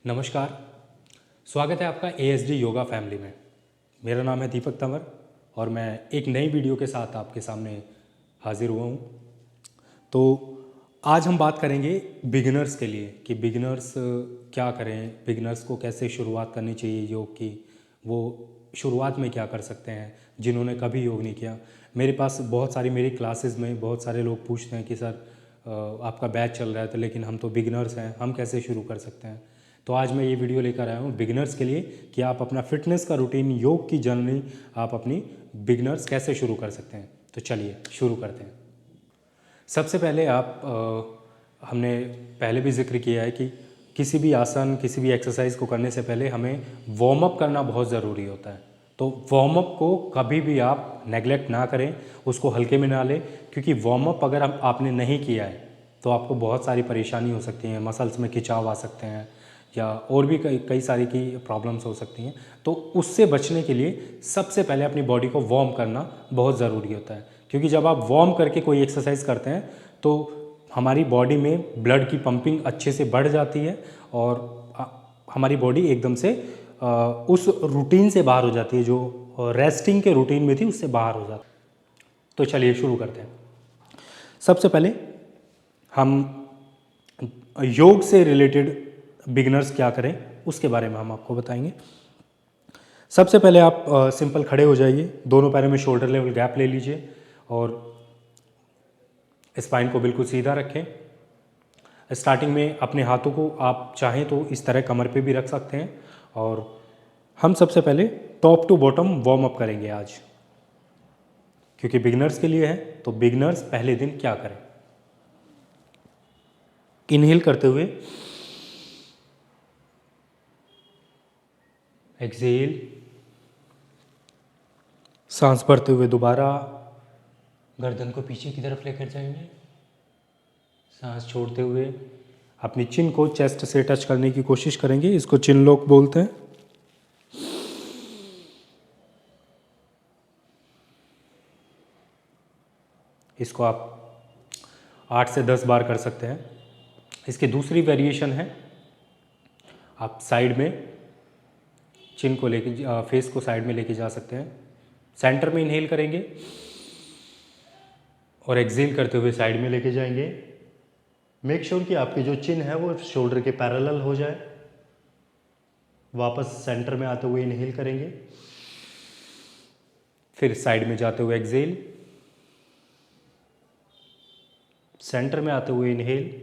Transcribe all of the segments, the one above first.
नमस्कार। स्वागत है आपका ASD योगा फैमिली में। मेरा नाम है दीपक तंवर और मैं एक नई वीडियो के साथ आपके सामने हाजिर हुआ हूँ। तो आज हम बात करेंगे बिगिनर्स के लिए कि बिगिनर्स क्या करें, बिगिनर्स को कैसे शुरुआत करनी चाहिए योग की, वो शुरुआत में क्या कर सकते हैं जिन्होंने कभी योग नहीं किया। मेरे पास बहुत सारी मेरी क्लासेस में बहुत सारे लोग पूछते हैं कि सर आपका बैच चल रहा है तो लेकिन हम तो बिगिनर्स हैं, हम कैसे शुरू कर सकते हैं। तो आज मैं ये वीडियो लेकर आया हूँ बिगिनर्स के लिए कि आप अपना फिटनेस का रूटीन, योग की जर्नी आप अपनी बिगिनर्स कैसे शुरू कर सकते हैं। तो चलिए शुरू करते हैं। सबसे पहले हमने पहले भी जिक्र किया है कि किसी भी आसन, किसी भी एक्सरसाइज को करने से पहले हमें वार्म अप करना बहुत ज़रूरी होता है। तो वार्म अप को कभी भी आप नेगलेक्ट ना करें, उसको हल्के में ना लें, क्योंकि वार्म अप अगर आपने नहीं किया है तो आपको बहुत सारी परेशानी हो सकती है, मसल्स में खिंचाव आ सकते हैं या और भी कई सारी की प्रॉब्लम्स हो सकती हैं। तो उससे बचने के लिए सबसे पहले अपनी बॉडी को वार्म करना बहुत ज़रूरी होता है, क्योंकि जब आप वार्म करके कोई एक्सरसाइज करते हैं तो हमारी बॉडी में ब्लड की पंपिंग अच्छे से बढ़ जाती है और हमारी बॉडी एकदम से उस रूटीन से बाहर हो जाती है जो रेस्टिंग के रूटीन में थी, उससे बाहर हो जाती है। तो चलिए शुरू करते हैं। सबसे पहले हम योग से रिलेटेड बिगिनर्स क्या करें उसके बारे में हम आपको बताएंगे। सबसे पहले आप सिंपल खड़े हो जाइए, दोनों पैरों में शोल्डर लेवल गैप ले लीजिए और स्पाइन को बिल्कुल सीधा रखें। स्टार्टिंग में अपने हाथों को आप चाहें तो इस तरह कमर पे भी रख सकते हैं और हम सबसे पहले top to bottom warm up करेंगे आज, क्योंकि बिगिनर्स के लिए है। तो बिगिनर्स पहले दिन क्या करें, इनहेल करते हुए, एक्सहेल, सांस भरते हुए दोबारा गर्दन को पीछे की तरफ लेकर जाएंगे, सांस छोड़ते हुए अपनी चिन को चेस्ट से टच करने की कोशिश करेंगे, इसको चिन लॉक बोलते हैं। इसको आप 8 से 10 बार कर सकते हैं। इसकी दूसरी वेरिएशन है, आप साइड में चिन को लेके, फेस को साइड में लेके जा सकते हैं। सेंटर में इनहेल करेंगे और एक्सहेल करते हुए साइड में लेके जाएंगे। मेक श्योर कि आपकी जो चिन है वो शोल्डर के पैरेलल हो जाए। वापस सेंटर में आते हुए इनहेल करेंगे, फिर साइड में जाते हुए एक्सहेल, सेंटर में आते हुए इनहेल,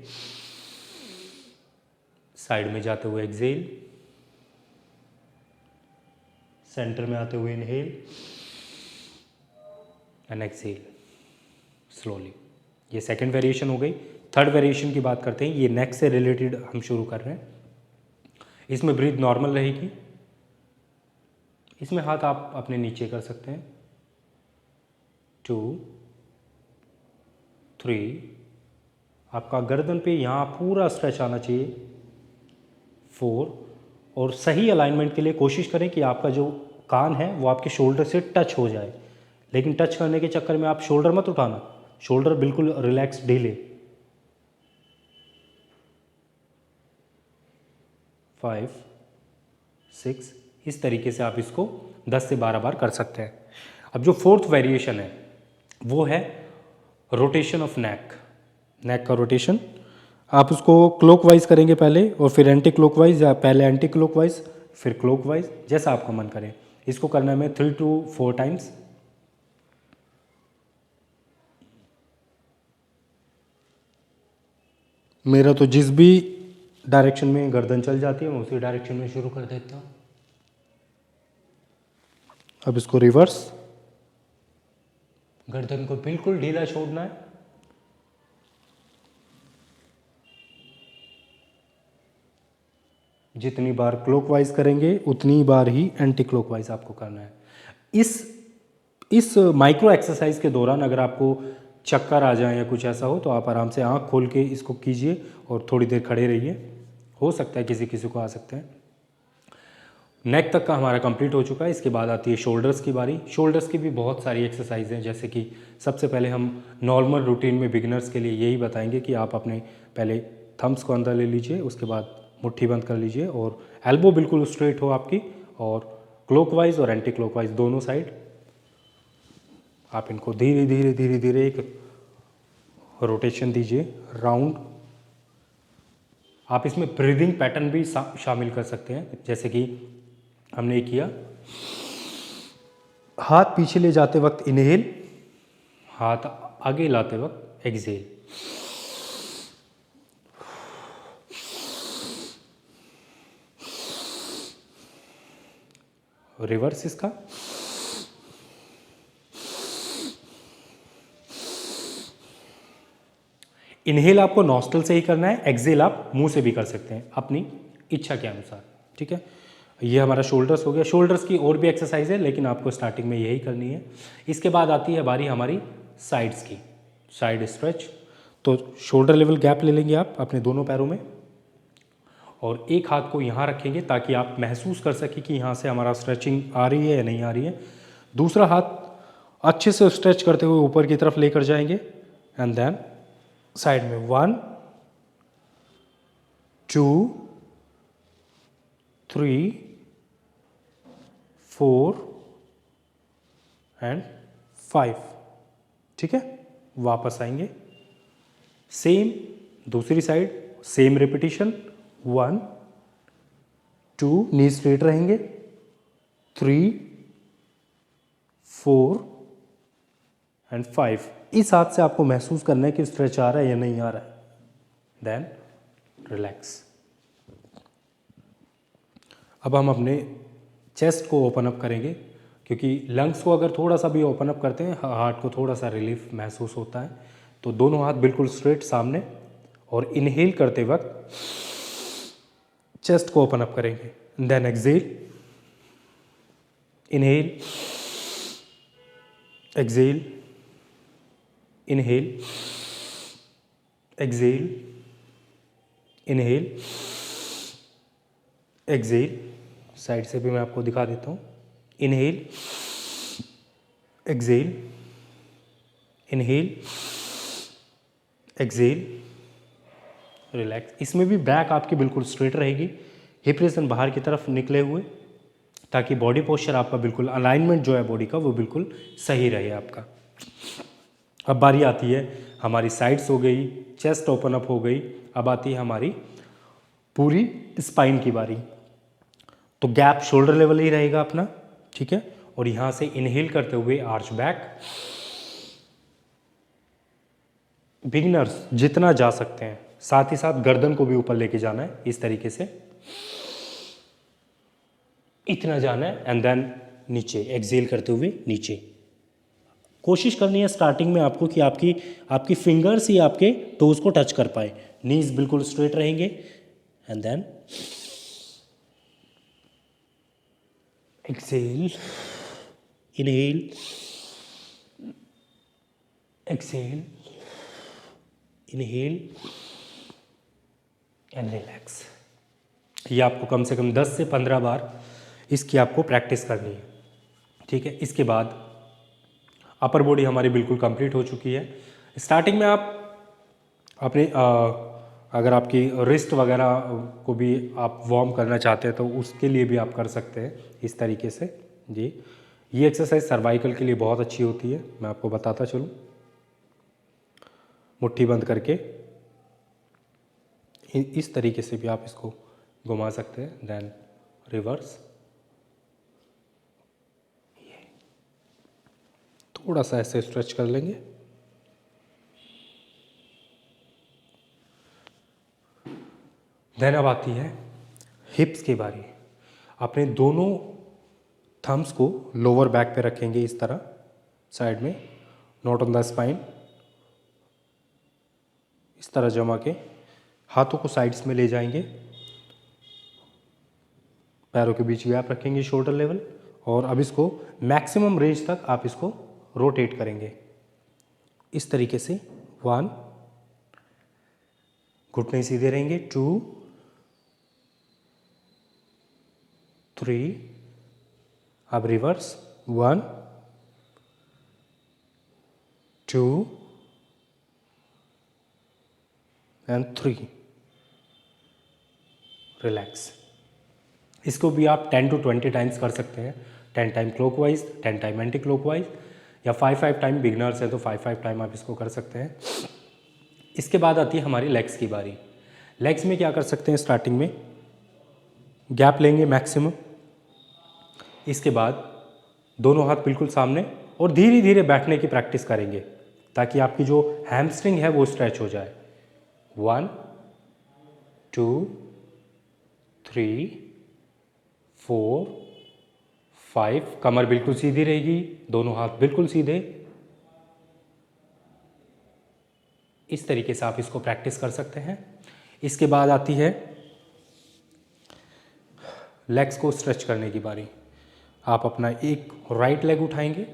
साइड में जाते हुए एक्सहेल, सेंटर में आते हुए इनहेल एंड एक्सहेल स्लोली। ये सेकंड वेरिएशन हो गई। थर्ड वेरिएशन की बात करते हैं, ये नेक से रिलेटेड हम शुरू कर रहे हैं। इसमें ब्रीथ नॉर्मल रहेगी। इसमें हाथ आप अपने नीचे कर सकते हैं। 2, 3, आपका गर्दन पे यहाँ पूरा स्ट्रेच आना चाहिए। 4, और सही अलाइनमेंट के लिए कोशिश करें कि आपका जो कान है वो आपके शोल्डर से टच हो जाए, लेकिन टच करने के चक्कर में आप शोल्डर मत उठाना, शोल्डर बिल्कुल रिलैक्स ढीले। 5, 6, इस तरीके से आप इसको 10 से 12 बार कर सकते हैं। अब जो फोर्थ वेरिएशन है वो है रोटेशन ऑफ नेक। नेक का रोटेशन आप उसको क्लॉकवाइज करेंगे पहले और फिर एंटी क्लॉकवाइज, या पहले एंटी क्लॉकवाइज फिर क्लॉकवाइज, जैसा आपका मन करे। इसको करने में 3 to 4 टाइम्स। मेरा तो जिस भी डायरेक्शन में गर्दन चल जाती है मैं उसी डायरेक्शन में शुरू कर देता हूँ। अब इसको रिवर्स, गर्दन को बिल्कुल ढीला छोड़ना है। जितनी बार क्लॉकवाइज करेंगे उतनी बार ही एंटी क्लॉकवाइज आपको करना है। इस माइक्रो एक्सरसाइज के दौरान अगर आपको चक्कर आ जाए या कुछ ऐसा हो तो आप आराम से आंख खोल के इसको कीजिए और थोड़ी देर खड़े रहिए। हो सकता है किसी किसी को आ सकते हैं। नेक तक का हमारा कंप्लीट हो चुका है। इसके बाद आती है शोल्डर्स की बारी। शोल्डर्स की भी बहुत सारी एक्सरसाइज हैं, जैसे कि सबसे पहले हम नॉर्मल रूटीन में बिगिनर्स के लिए यही बताएंगे कि आप अपने पहले थम्स को अंदर ले लीजिए, उसके बाद मुट्ठी बंद कर लीजिए और एल्बो बिल्कुल स्ट्रेट हो आपकी, और क्लॉकवाइज और एंटी क्लॉकवाइज दोनों साइड आप इनको धीरे धीरे धीरे धीरे एक रोटेशन दीजिए राउंड। आप इसमें ब्रीदिंग पैटर्न भी शामिल कर सकते हैं, जैसे कि हमने किया, हाथ पीछे ले जाते वक्त इनहेल, हाथ आगे लाते वक्त एक्सहेल। रिवर्स इसका, इनहेल आपको नॉस्ट्रल से ही करना है, एक्सहेल आप मुंह से भी कर सकते हैं अपनी इच्छा के अनुसार, ठीक है। ये हमारा शोल्डर्स हो गया। शोल्डर्स की और भी एक्सरसाइज है, लेकिन आपको स्टार्टिंग में यही करनी है। इसके बाद आती है बारी हमारी साइड्स की, साइड स्ट्रेच। तो शोल्डर लेवल गैप ले लेंगे आप अपने दोनों पैरों में, और एक हाथ को यहाँ रखेंगे ताकि आप महसूस कर सकें कि यहाँ से हमारा स्ट्रेचिंग आ रही है या नहीं आ रही है। दूसरा हाथ अच्छे से स्ट्रेच करते हुए ऊपर की तरफ लेकर जाएंगे, एंड देन साइड में 1 2 3 4 एंड 5, ठीक है। वापस आएंगे, सेम दूसरी side, same repetition, 1 2 knee straight रहेंगे, 3 4 एंड 5। इस हाथ से आपको महसूस करना है कि स्ट्रेच आ रहा है या नहीं आ रहा है, देन रिलैक्स। अब हम अपने चेस्ट को ओपन अप करेंगे, क्योंकि लंग्स को अगर थोड़ा सा भी ओपन अप करते हैं हार्ट को थोड़ा सा रिलीफ महसूस होता है। तो दोनों हाथ बिल्कुल स्ट्रेट सामने, और इनहेल करते वक्त चेस्ट को ओपन अप करेंगे, then exhale, inhale exhale, inhale exhale, inhale exhale. Side से भी मैं आपको दिखा देता हूँ, inhale exhale, inhale exhale, relax. इसमें भी बैक आपकी बिल्कुल स्ट्रेट रहेगी, हिप रीजन बाहर की तरफ निकले हुए, ताकि बॉडी पोस्चर आपका बिल्कुल, अलाइनमेंट जो है बॉडी का वो बिल्कुल सही रहे आपका। अब बारी आती है हमारी साइड्स हो गई, चेस्ट ओपन अप हो गई, अब आती है हमारी पूरी स्पाइन की बारी। तो गैप शोल्डर लेवल ही रहेगा अपना, ठीक है। और यहाँ से इनहेल करते हुए आर्च बैक, बिगिनर्स जितना जा सकते हैं, साथ ही साथ गर्दन को भी ऊपर लेके जाना है, इस तरीके से इतना जाना है, एंड देन नीचे एक्सहेल करते हुए नीचे। कोशिश करनी है स्टार्टिंग में आपको कि आपकी फिंगर्स ही आपके टोज को टच कर पाए, नीज बिल्कुल स्ट्रेट रहेंगे, and then exhale, inhale, exhale, inhale and relax. ये आपको कम से कम 10 से 15 बार इसकी आपको प्रैक्टिस करनी है, ठीक है। इसके बाद अपर बॉडी हमारी बिल्कुल कंप्लीट हो चुकी है। स्टार्टिंग में आप अपने अगर आपकी रिस्ट वगैरह को भी आप वार्म करना चाहते हैं तो उसके लिए भी आप कर सकते हैं इस तरीके से जी। ये एक्सरसाइज सर्वाइकल के लिए बहुत अच्छी होती है, मैं आपको बताता चलूँ। मुट्ठी बंद करके इस तरीके से भी आप इसको घुमा सकते हैं, देन रिवर्स, थोड़ा सा ऐसे स्ट्रेच कर लेंगे, देन अब आती है हिप्स की बारी। अपने दोनों थम्स को लोअर बैक पे रखेंगे इस तरह साइड में, नॉट ऑन द स्पाइन, इस तरह जमा के हाथों को साइड्स में ले जाएंगे, पैरों के बीच गैप रखेंगे शोल्डर लेवल, और अब इसको मैक्सिमम रेंज तक आप इसको रोटेट करेंगे इस तरीके से। 1, घुटने सीधे रहेंगे, 2 3, अब रिवर्स, 1 2 एंड 3, रिलैक्स। इसको भी आप 10 to 20 टाइम्स कर सकते हैं, 10 time clockwise, 10 time anti clockwise, या 5 टाइम, बिगनर्स है तो 5 टाइम आप इसको कर सकते हैं। इसके बाद आती है हमारी लेग्स की बारी। लेग्स में क्या कर सकते हैं, स्टार्टिंग में गैप लेंगे मैक्सिमम, इसके बाद दोनों हाथ बिल्कुल सामने और धीरे धीरे बैठने की प्रैक्टिस करेंगे ताकि आपकी जो हैमस्ट्रिंग है वो स्ट्रेच हो जाए। 1 2 3 4 5, कमर बिल्कुल सीधी रहेगी, दोनों हाथ बिल्कुल सीधे। इस तरीके से आप इसको प्रैक्टिस कर सकते हैं। इसके बाद आती है लेग्स को स्ट्रेच करने की बारी। आप अपना एक राइट लेग उठाएंगे,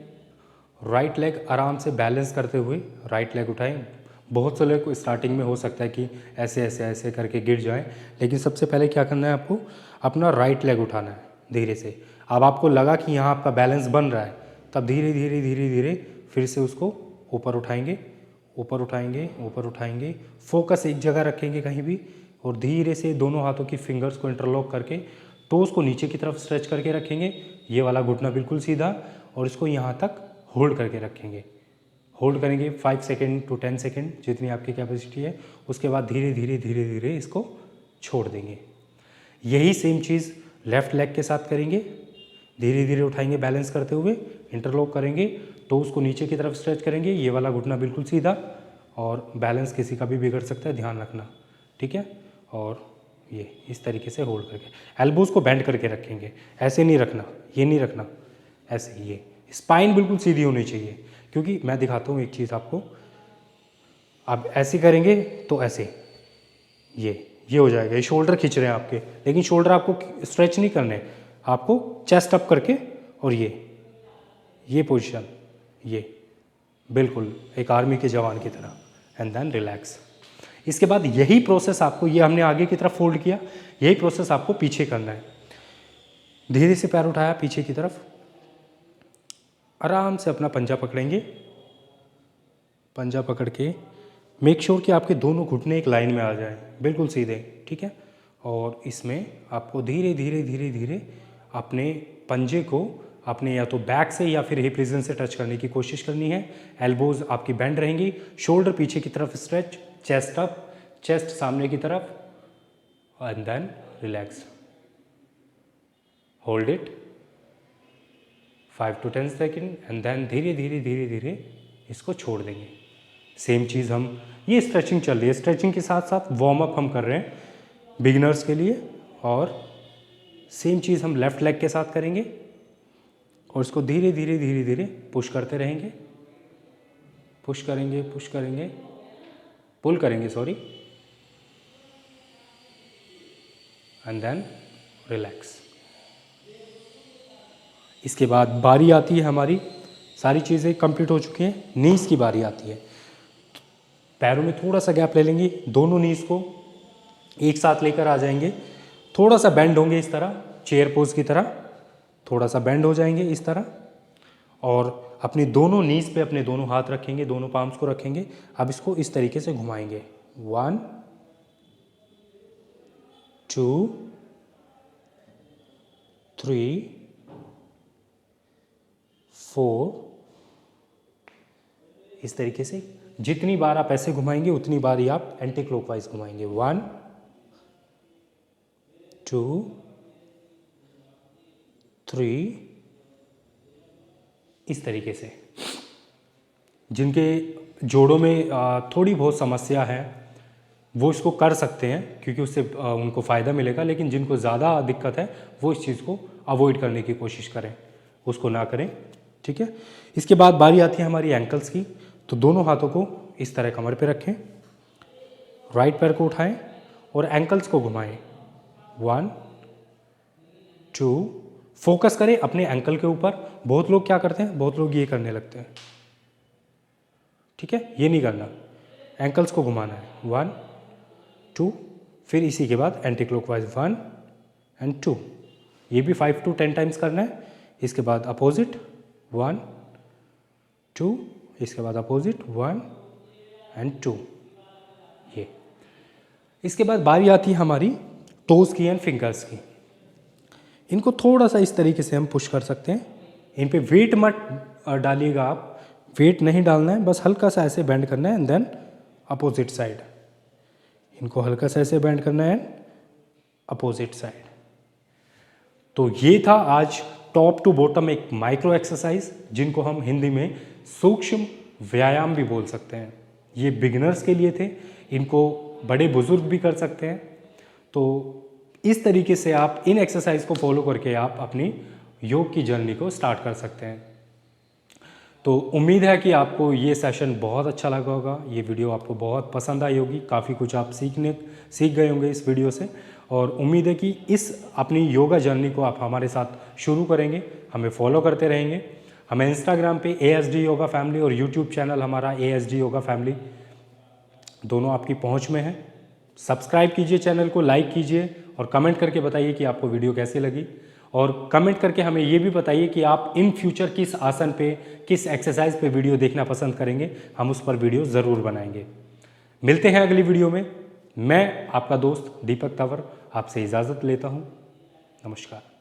राइट लेग आराम से बैलेंस करते हुए राइट लेग उठाएं। बहुत से लोग को स्टार्टिंग में हो सकता है कि ऐसे ऐसे ऐसे करके गिर जाएं, लेकिन सबसे पहले क्या करना है, आपको अपना राइट लेग उठाना है धीरे से। अब आपको लगा कि यहाँ आपका बैलेंस बन रहा है, तब धीरे धीरे धीरे धीरे फिर से उसको ऊपर उठाएंगे, ऊपर उठाएंगे, ऊपर उठाएंगे। फोकस एक जगह रखेंगे कहीं भी, और धीरे से दोनों हाथों की फिंगर्स को इंटरलॉक करके टोस को नीचे की तरफ स्ट्रेच करके रखेंगे। ये वाला घुटना बिल्कुल सीधा, और इसको यहाँ तक होल्ड करके रखेंगे। होल्ड करेंगे 5 सेकेंड to 10 सेकेंड, जितनी आपकी कैपेसिटी है। उसके बाद धीरे धीरे धीरे धीरे इसको छोड़ देंगे। यही सेम चीज़ लेफ्ट लेग के साथ करेंगे। धीरे धीरे उठाएंगे बैलेंस करते हुए, इंटरलॉक करेंगे, टोस को नीचे की तरफ स्ट्रेच करेंगे। ये वाला घुटना बिल्कुल सीधा, और बैलेंस किसी का भी बिगड़ सकता है, ध्यान रखना, ठीक है। और ये इस तरीके से होल्ड करके एल्बोज को बेंड करके रखेंगे। ऐसे नहीं रखना, ये नहीं रखना, ऐसे। ये स्पाइन बिल्कुल सीधी होनी चाहिए, क्योंकि मैं दिखाता हूँ एक चीज़ आपको। आप ऐसे करेंगे तो ऐसे ये हो जाएगा। ये शोल्डर खींच रहे हैं आपके, लेकिन शोल्डर आपको स्ट्रेच नहीं करने, आपको चेस्ट अप करके, और ये पोजीशन, ये बिल्कुल एक आर्मी के जवान की तरह, एंड देन रिलैक्स। इसके बाद यही प्रोसेस आपको, ये हमने आगे की तरफ फोल्ड किया, यही प्रोसेस आपको पीछे करना है। धीरे से पैर उठाया पीछे की तरफ, आराम से अपना पंजा पकड़ेंगे। पंजा पकड़ के मेक श्योर कि आपके दोनों घुटने एक लाइन में आ जाएं, बिल्कुल सीधे, ठीक है। और इसमें आपको धीरे धीरे धीरे धीरे अपने पंजे को अपने या तो बैक से या फिर हिप रीजन से टच करने की कोशिश करनी है। एल्बोज आपकी बेंड रहेंगी, शोल्डर पीछे की तरफ स्ट्रेच, चेस्ट अप, चेस्ट सामने की तरफ, and then relax. Hold it 5 to 10 second, and then धीरे धीरे धीरे धीरे इसको छोड़ देंगे। सेम चीज़ हम, ये स्ट्रेचिंग चल रही है, स्ट्रेचिंग के साथ साथ वार्म अप हम कर रहे हैं बिगिनर्स के लिए। और सेम चीज़ हम लेफ्ट लेग के साथ करेंगे, और इसको धीरे धीरे धीरे धीरे पुश करते रहेंगे। पुश करेंगे, पुश करेंगे, पुल करेंगे, सॉरी, एंड देन रिलैक्स। इसके बाद बारी आती है हमारी, सारी चीज़ें कंप्लीट हो चुकी हैं, नीज़ की बारी आती है। पैरों में थोड़ा सा गैप ले लेंगे, दोनों नीज़ को एक साथ लेकर आ जाएंगे, थोड़ा सा बेंड होंगे इस तरह, चेयर पोज की तरह, थोड़ा सा बेंड हो जाएंगे इस तरह, और अपनी दोनों नीज़ पे अपने दोनों हाथ रखेंगे, दोनों पाम्स को रखेंगे। अब इसको इस तरीके से घुमाएंगे, 1 2 3 4, इस तरीके से। जितनी बार आप ऐसे घुमाएंगे उतनी बार ही आप एंटी क्लॉकवाइज घुमाएंगे। 1 2 3, इस तरीके से। जिनके जोड़ों में थोड़ी बहुत समस्या है वो इसको कर सकते हैं, क्योंकि उससे उनको फ़ायदा मिलेगा, लेकिन जिनको ज़्यादा दिक्कत है वो इस चीज़ को अवॉइड करने की कोशिश करें, उसको ना करें, ठीक है। इसके बाद बारी आती है हमारी एंकल्स की। तो दोनों हाथों को इस तरह कमर पे रखें, राइट पैर को उठाएं और एंकल्स को घुमाएं। 1 2, फोकस करें अपने एंकल के ऊपर। बहुत लोग क्या करते हैं, बहुत लोग ये करने लगते हैं, ठीक है, ये नहीं करना, एंकल्स को घुमाना है। 1 2, फिर इसी के बाद एंटी क्लॉकवाइज 1 एंड 2, ये भी 5 to 10 टाइम्स करना है। इसके बाद अपोजिट 1 2, इसके बाद अपोजिट 1 एंड 2, ये। इसके बाद बारी आती है हमारी टोज की एंड फिंगर्स की। इनको थोड़ा सा इस तरीके से हम पुश कर सकते हैं। इन पे वेट मत डालिएगा, आप वेट नहीं डालना है, बस हल्का सा ऐसे बेंड करना है एंड देन अपोजिट साइड। इनको हल्का सा ऐसे बेंड करना है अपोजिट साइड। तो ये था आज टॉप टू बॉटम एक माइक्रो एक्सरसाइज, जिनको हम हिंदी में सूक्ष्म व्यायाम भी बोल सकते हैं। ये बिगिनर्स के लिए थे, इनको बड़े बुजुर्ग भी कर सकते हैं। तो इस तरीके से आप इन एक्सरसाइज को फॉलो करके आप अपनी योग की जर्नी को स्टार्ट कर सकते हैं। तो उम्मीद है कि आपको ये सेशन बहुत अच्छा लगा होगा, ये वीडियो आपको बहुत पसंद आई होगी, काफ़ी कुछ आप सीख गए होंगे इस वीडियो से। और उम्मीद है कि इस अपनी योगा जर्नी को आप हमारे साथ शुरू करेंगे, हमें फॉलो करते रहेंगे। हमें इंस्टाग्राम पे ASD योगा फैमिली और यूट्यूब चैनल हमारा ASD योगा फैमिली दोनों आपकी पहुंच में है। सब्सक्राइब कीजिए चैनल को, लाइक कीजिए और कमेंट करके बताइए कि आपको वीडियो कैसी लगी। और कमेंट करके हमें ये भी बताइए कि आप इन फ्यूचर किस आसन पे, किस एक्सरसाइज पे वीडियो देखना पसंद करेंगे, हम उस पर वीडियो ज़रूर बनाएंगे। मिलते हैं अगली वीडियो में। मैं आपका दोस्त दीपक तंवर आपसे इजाज़त लेता हूँ। नमस्कार।